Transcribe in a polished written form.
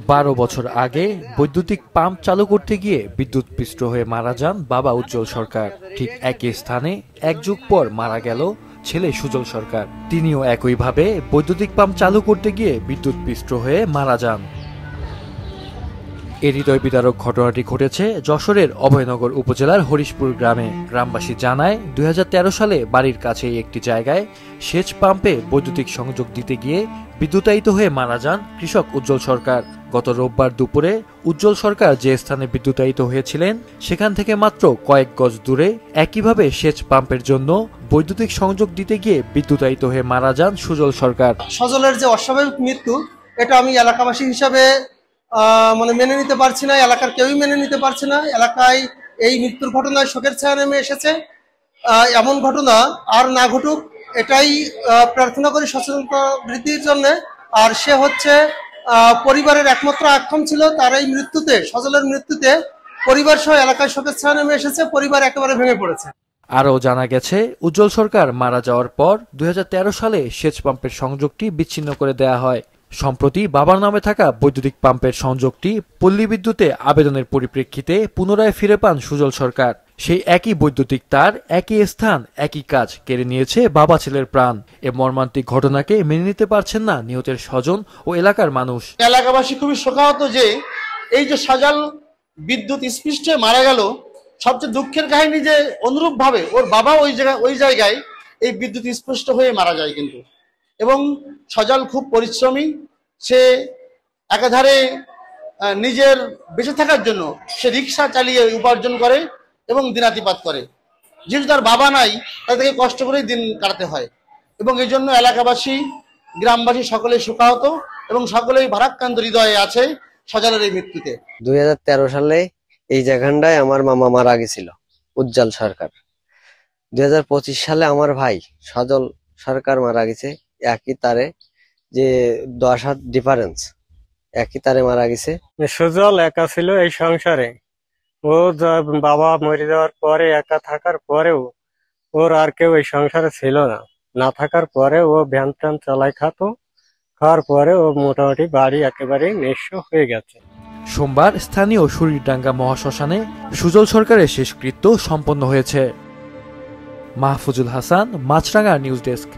12 বছর আগে বৈদ্যুতিক পাম্প চালু করতে গিয়ে বিদ্যুৎস্পৃষ্ট হয়ে মারা যান বাবা উজ্জ্বল সরকার। ঠিক একই স্থানে এক যুগ পর মারা গেল ছেলে সুজল সরকার। তিনিও একইভাবে বৈদ্যুতিক পাম্প চালু করতে গিয়ে বিদ্যুৎস্পৃষ্ট হয়ে মারা যান। এই হৃদয় বিদারক ঘটনাটি ঘটেছে যশোরের অভয়নগর উপজেলার হরিশপুর গ্রামে। গ্রামবাসী জানায় 2013 সালে বাড়ির কাছেই একটি জায়গায় সেচ পাম্পে বৈদ্যুতিক সংযোগ দিতে গিয়ে বিদ্যুতায়িত হয়ে মারা যান কৃষক উজ্জ্বল সরকার। গত রোববার দুপুরে উজ্জ্বল সরকার যে স্থানে বিদ্যুতায়িত হয়েছিলেন সেখান থেকে মাত্র কয়েক গজ দূরে একইভাবে সেচ পাম্পের জন্য বৈদ্যুতিক সংযোগ দিতে গিয়ে বিদ্যুতায়িত হয়ে মারা যান সুজল সরকার। সজলের যে অস্বাভাবিক মৃত্যু, এটা আমি এলাকাবাসী হিসাবে মেনে নিতে পারছি না, এলাকার কেউই মেনে নিতে পারছে না। এলাকায় এই মৃত্যুর ঘটনায় শোকের ছায়া নেমে এসেছে। এমন ঘটনা আর না ঘটুক এটাই প্রার্থনা করি সচেতনতা বৃদ্ধির জন্য। আর সে হচ্ছে পরিবারের একমাত্র আক্ষম ছিল। তার এই মৃত্যুতে, সজলের মৃত্যুতে পরিবার সহ এলাকায় শোকের ছায়া নেমে এসেছে। পরিবার একেবারে ভেঙে পড়েছে। আরও জানা গেছে, উজ্জ্বল সরকার মারা যাওয়ার পর 2013 সালে সেচ পাম্পের সংযোগটি বিচ্ছিন্ন করে দেয়া হয়। সম্প্রতি বাবার নামে থাকা বৈদ্যুতিক পাম্পের সংযোগটি পল্লী বিদ্যুতে আবেদনের পরিপ্রেক্ষিতে পুনরায় ফিরে পান সুজল সরকার। সেই একই বৈদ্যুতিক তার, একই স্থান, একই কাজ কেড়ে নিয়েছে বাবা ছেলের প্রাণ। এ মর্মান্তিক ঘটনাকে মেনে নিতে পারছেন না নিহতের স্বজন ও এলাকার মানুষ। এলাকাবাসী খুবই শোকাহত যে এই যে সজল বিদ্যুৎ স্পৃষ্টে মারা গেল। সবচেয়ে দুঃখের কাহিনী যে অনুরূপ ভাবে ওর বাবা ওই জায়গায় এই বিদ্যুৎ স্পৃষ্ট হয়ে মারা যায়। কিন্তু এবং সজল খুব পরিশ্রমী। সে একাধারে নিজের বেঁচে থাকার জন্য সে রিক্সা চালিয়ে উপার্জন করে এবং দিনাতিপাত করে। যেহেতু তার বাবা নাই, তাদেরকে কষ্ট করেই দিন কাটাতে হয়। এবং এই জন্য এলাকাবাসী, গ্রামবাসী সকলেই শোকাহত এবং সকলেই ভারাক্রান্ত হৃদয়ে আছে সজলের এই মৃত্যুতে। 2013 সালে এই জায়গাটায় আমার মামা মারা গেছিল, উজ্জ্বল সরকার। 2025 সালে আমার ভাই সজল সরকার মারা গেছে। একই তারে, যে 10 হাত ডিফারেন্স, একই তারে মারা গেছে। সুজল একা ছিল এই সংসারে। ও বাবা মরে যাওয়ার পরে, একা থাকার পরেও ওর আর কেউ এই সংসারে ছিল না। না থাকার পরে ও ভ্যান ট্যান চালাই খাওয়ার পরে ও মোটামুটি বাড়ি একেবারে নিঃস্ব হয়ে গেছে। সোমবার স্থানীয় শরীরডাঙ্গা মহাশ্মশানে সুজল সরকারের শেষকৃত্য সম্পন্ন হয়েছে। মাহফুজুল হাসান, মাছরাঙা নিউজ ডেস্ক।